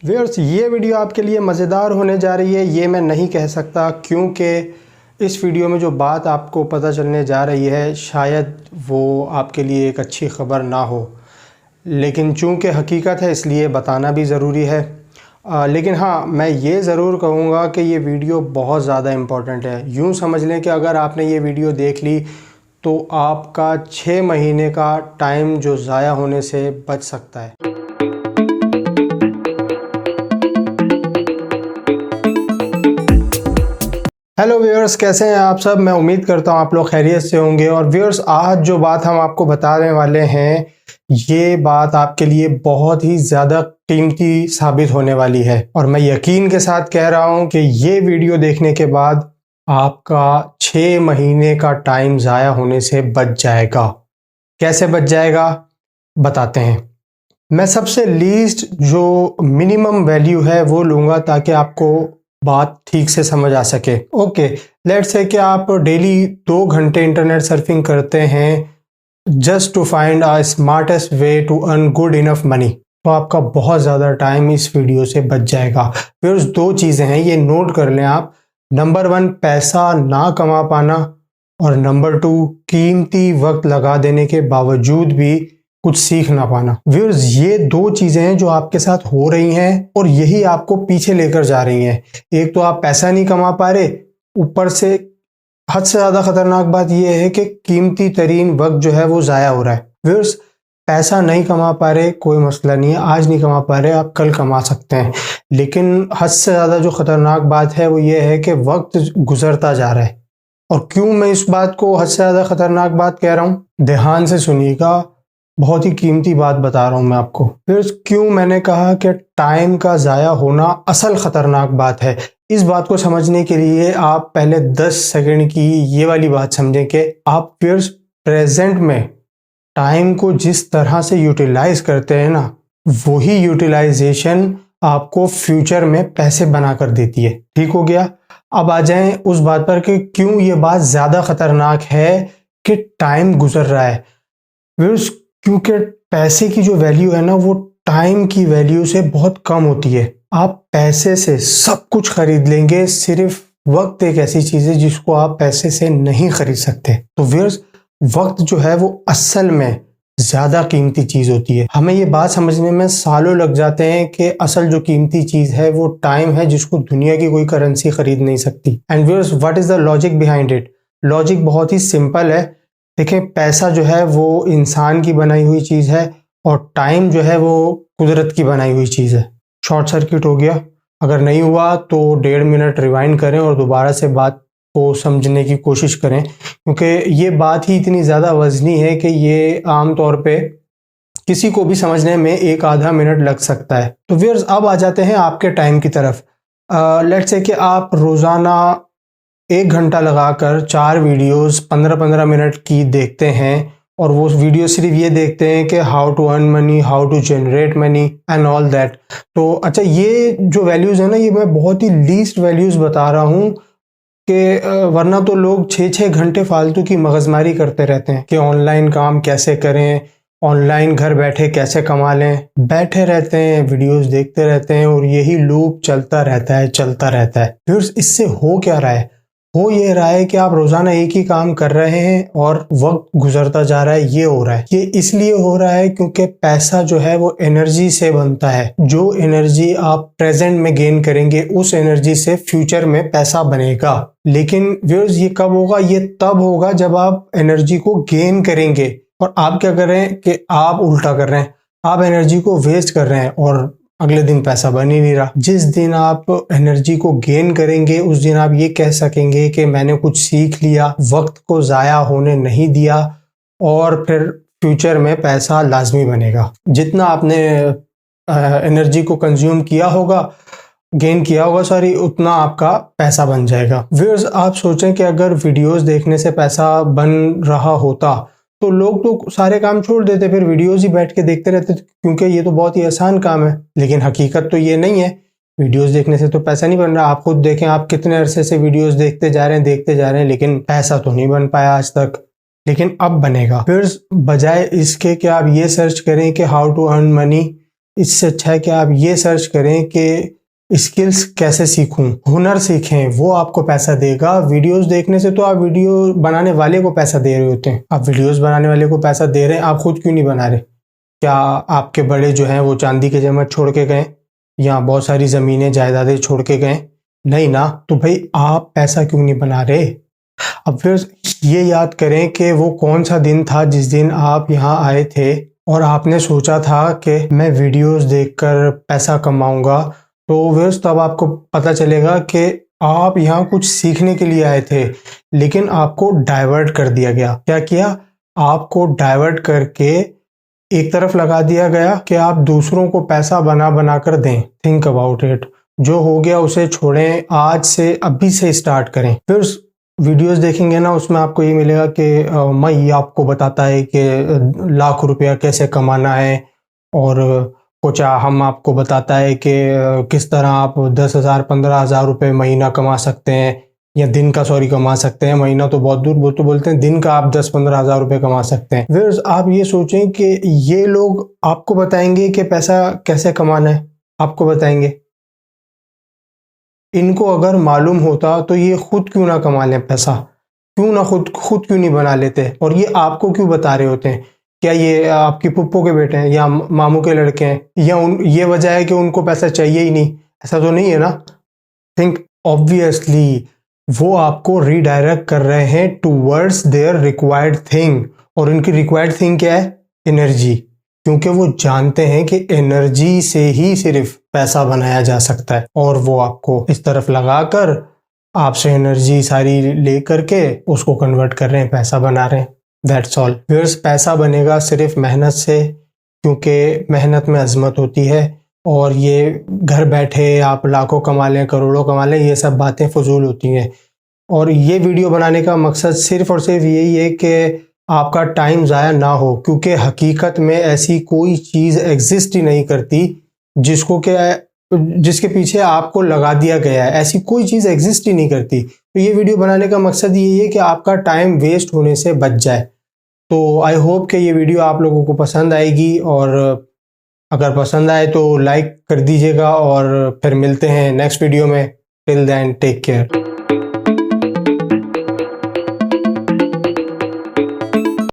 Viewers, ये video आपके लिए मज़ेदार होने जा रही है, ये मैं नहीं कह सकता, क्योंकि इस वीडियो में जो बात आपको पता चलने जा रही है शायद वो आपके लिए एक अच्छी ख़बर ना हो, लेकिन चूँकि हकीकत है इसलिए बताना भी ज़रूरी है। लेकिन हाँ, मैं ये ज़रूर कहूँगा कि ये वीडियो बहुत ज़्यादा इम्पॉर्टेंट है। यूँ समझ लें कि अगर आपने ये वीडियो देख ली तो आपका 6 महीने का टाइम जो ज़ाया होने से बच सकता है। हेलो व्यूअर्स, कैसे हैं आप सब। मैं उम्मीद करता हूं आप लोग खैरियत से होंगे। और व्यूअर्स, आज जो बात हम आपको बताने वाले हैं ये बात आपके लिए बहुत ही ज़्यादा कीमती साबित होने वाली है, और मैं यकीन के साथ कह रहा हूं कि ये वीडियो देखने के बाद आपका 6 महीने का टाइम ज़ाया होने से बच जाएगा। कैसे बच जाएगा बताते हैं। मैं सबसे लीस्ट जो मिनिमम वैल्यू है वो लूँगा ताकि आपको बात ठीक से समझ आ सके। ओके, लेट्स से कि आप डेली 2 घंटे इंटरनेट सर्फिंग करते हैं just to find a smartest way to earn good enough money, तो आपका बहुत ज़्यादा टाइम इस वीडियो से बच जाएगा। फिर उस 2 चीज़ें हैं, ये नोट कर लें आप। नंबर 1, पैसा ना कमा पाना, और नंबर 2, कीमती वक्त लगा देने के बावजूद भी कुछ सीख ना पाना। व्यूअर्स, ये 2 चीजें हैं जो आपके साथ हो रही हैं और यही आपको पीछे लेकर जा रही हैं। एक तो आप पैसा नहीं कमा पा रहे, ऊपर से हद से ज्यादा खतरनाक बात यह है कि कीमती तरीन वक्त जो है वो जाया हो रहा है। व्यूअर्स, पैसा नहीं कमा पा रहे कोई मसला नहीं है, आज नहीं कमा पा रहे आप कल कमा सकते हैं, लेकिन हद से ज्यादा जो खतरनाक बात है वो ये है कि वक्त गुजरता जा रहा है। और क्यों मैं इस बात को हद से ज्यादा खतरनाक बात कह रहा हूं, ध्यान से सुनिएगा, बहुत ही कीमती बात बता रहा हूं मैं आपको। फिर क्यों मैंने कहा कि टाइम का ज़ाया होना असल ख़तरनाक बात है। इस बात को समझने के लिए आप पहले 10 सेकंड की ये वाली बात समझें कि आप फिर प्रेजेंट में टाइम को जिस तरह से यूटिलाइज करते हैं ना, वही यूटिलाइजेशन आपको फ्यूचर में पैसे बना कर देती है। ठीक हो गया। अब आ जाएं उस बात पर कि क्यों ये बात ज़्यादा ख़तरनाक है कि टाइम गुजर रहा है। क्योंकि पैसे की जो वैल्यू है ना वो टाइम की वैल्यू से बहुत कम होती है। आप पैसे से सब कुछ खरीद लेंगे, सिर्फ वक्त एक ऐसी चीज है जिसको आप पैसे से नहीं खरीद सकते। तो व्यूअर्स, वक्त जो है वो असल में ज्यादा कीमती चीज होती है। हमें ये बात समझने में सालों लग जाते हैं कि असल जो कीमती चीज है वो टाइम है, जिसको दुनिया की कोई करेंसी खरीद नहीं सकती। And viewers, what is the logic behind it. Logic बहुत ही सिंपल है। देखें, पैसा जो है वो इंसान की बनाई हुई चीज़ है और टाइम जो है वो कुदरत की बनाई हुई चीज़ है। शॉर्ट सर्किट हो गया, अगर नहीं हुआ तो 1.5 मिनट रिवाइंड करें और दोबारा से बात को समझने की कोशिश करें, क्योंकि ये बात ही इतनी ज़्यादा वजनी है कि ये आम तौर पे किसी को भी समझने में 1-आधा मिनट लग सकता है। तो व्यूअर्स, अब आ जाते हैं आपके टाइम की तरफ। लेट्स से कि आप रोज़ाना 1 घंटा लगाकर 4 वीडियोस 15-15 मिनट की देखते हैं, और वो वीडियो सिर्फ ये देखते हैं कि how to earn money, how to generate money and all that. तो अच्छा, ये जो वैल्यूज़ है ना, ये मैं बहुत ही लीस्ट वैल्यूज़ बता रहा हूँ कि वरना तो लोग 6-6 घंटे फालतू की मगजमारी करते रहते हैं कि ऑनलाइन काम कैसे करें, ऑनलाइन घर बैठे कैसे कमा लें। बैठे रहते हैं, वीडियोस देखते रहते हैं, और यही लूप चलता रहता है चलता रहता है। फिर इससे हो क्या रहा है, हो ये रहा है कि आप रोजाना एक ही काम कर रहे हैं और वक्त गुजरता जा रहा है। ये हो रहा है, ये इसलिए हो रहा है क्योंकि पैसा जो है वो एनर्जी से बनता है। जो एनर्जी आप प्रेजेंट में गेन करेंगे उस एनर्जी से फ्यूचर में पैसा बनेगा। लेकिन व्यूअर्स, ये कब होगा, ये तब होगा जब आप एनर्जी को गेन करेंगे। और आप क्या कर रहे हैं कि आप उल्टा कर रहे हैं, आप एनर्जी को वेस्ट कर रहे हैं और अगले दिन पैसा बन ही नहीं रहा। जिस दिन आप एनर्जी को गेन करेंगे उस दिन आप ये कह सकेंगे कि मैंने कुछ सीख लिया, वक्त को ज़ाया होने नहीं दिया, और फिर फ्यूचर में पैसा लाजमी बनेगा। जितना आपने एनर्जी को कंज्यूम किया होगा, गेन किया होगा सॉरी, उतना आपका पैसा बन जाएगा। व्यूअर्स, आप सोचें कि अगर वीडियोस देखने से पैसा बन रहा होता तो लोग तो सारे काम छोड़ देते, फिर वीडियोस ही बैठ के देखते रहते, क्योंकि ये तो बहुत ही आसान काम है। लेकिन हकीकत तो ये नहीं है, वीडियोस देखने से तो पैसा नहीं बन रहा। आप खुद देखें, आप कितने अरसे से वीडियोस देखते जा रहे हैं, लेकिन पैसा तो नहीं बन पाया आज तक। लेकिन अब बनेगा। फिर बजाय इसके कि आप ये सर्च करें कि हाउ टू अर्न मनी, इससे अच्छा है कि आप ये सर्च करें कि स्किल्स कैसे सीखूं, हुनर सीखें, वो आपको पैसा देगा। वीडियोस देखने से तो आप वीडियो बनाने वाले को पैसा दे रहे होते हैं, आप वीडियोस बनाने वाले को पैसा दे रहे हैं, आप खुद क्यों नहीं बना रहे? क्या आपके बड़े जो हैं वो चांदी के जमत छोड़ के गए या बहुत सारी ज़मीनें जायदादें छोड़ के गए? नहीं ना। तो भाई आप पैसा क्यों नहीं बना रहे? अब फिर ये याद करें कि वो कौन सा दिन था जिस दिन आप यहाँ आए थे और आपने सोचा था कि मैं वीडियोस देखकर पैसा कमाऊंगा। तो फिर तब आपको पता चलेगा कि आप यहाँ कुछ सीखने के लिए आए थे, लेकिन आपको डाइवर्ट कर दिया गया। क्या किया? आपको डाइवर्ट करके एक तरफ लगा दिया गया कि आप दूसरों को पैसा बना बना कर दें। Think about it. जो हो गया उसे छोड़ें, आज से अभी से स्टार्ट करें। फिर वीडियोस देखेंगे ना, उसमें आपको ये मिलेगा कि मैं ये आपको बताता है कि लाख रुपया कैसे कमाना है, और कुछ हम आपको बताता है कि किस तरह आप 10,000 15,000 रुपये महीना कमा सकते हैं, या दिन का कमा सकते हैं। महीना तो बहुत दूर, वो तो बोलते हैं दिन का आप 10-15 हज़ार रुपये कमा सकते हैं। फिर आप ये सोचें कि ये लोग आपको बताएंगे कि पैसा कैसे कमाना है, आपको बताएंगे। इनको अगर मालूम होता तो ये खुद क्यों ना कमा लें पैसा, क्यों ना खुद क्यों नहीं बना लेते, और ये आपको क्यों बता रहे होते हैं? क्या ये आपकी पुप्पो के बेटे हैं या मामू के लड़के हैं, या ये वजह है कि उनको पैसा चाहिए ही नहीं? ऐसा तो नहीं है ना। थिंक ऑब्वियसली वो आपको रीडायरेक्ट कर रहे हैं टूवर्ड्स देयर रिक्वायर्ड थिंग, और उनकी रिक्वायर्ड थिंग क्या है? एनर्जी। क्योंकि वो जानते हैं कि एनर्जी से ही सिर्फ पैसा बनाया जा सकता है, और वो आपको इस तरफ लगाकर आपसे एनर्जी सारी ले करके उसको कन्वर्ट कर रहे हैं, पैसा बना रहे हैं। That's all. व्यूअर्स, पैसा बनेगा सिर्फ मेहनत से, क्योंकि मेहनत में अजमत होती है। और ये घर बैठे आप लाखों कमा लें, करोड़ों कमा लें, ये सब बातें फजूल होती हैं। और ये वीडियो बनाने का मकसद सिर्फ और सिर्फ यही है कि आपका टाइम ज़ाया ना हो, क्योंकि हकीकत में ऐसी कोई चीज़ एग्जिस्ट ही नहीं करती जिसके पीछे आपको लगा दिया गया है। ऐसी कोई चीज़ एग्जिस्ट ही नहीं करती। तो ये वीडियो बनाने का मकसद यही है कि आपका टाइम वेस्ट होने से बच जाए। तो आई होप कि ये वीडियो आप लोगों को पसंद आएगी, और अगर पसंद आए तो लाइक कर दीजिएगा, और फिर मिलते हैं नेक्स्ट वीडियो में। Till then take care.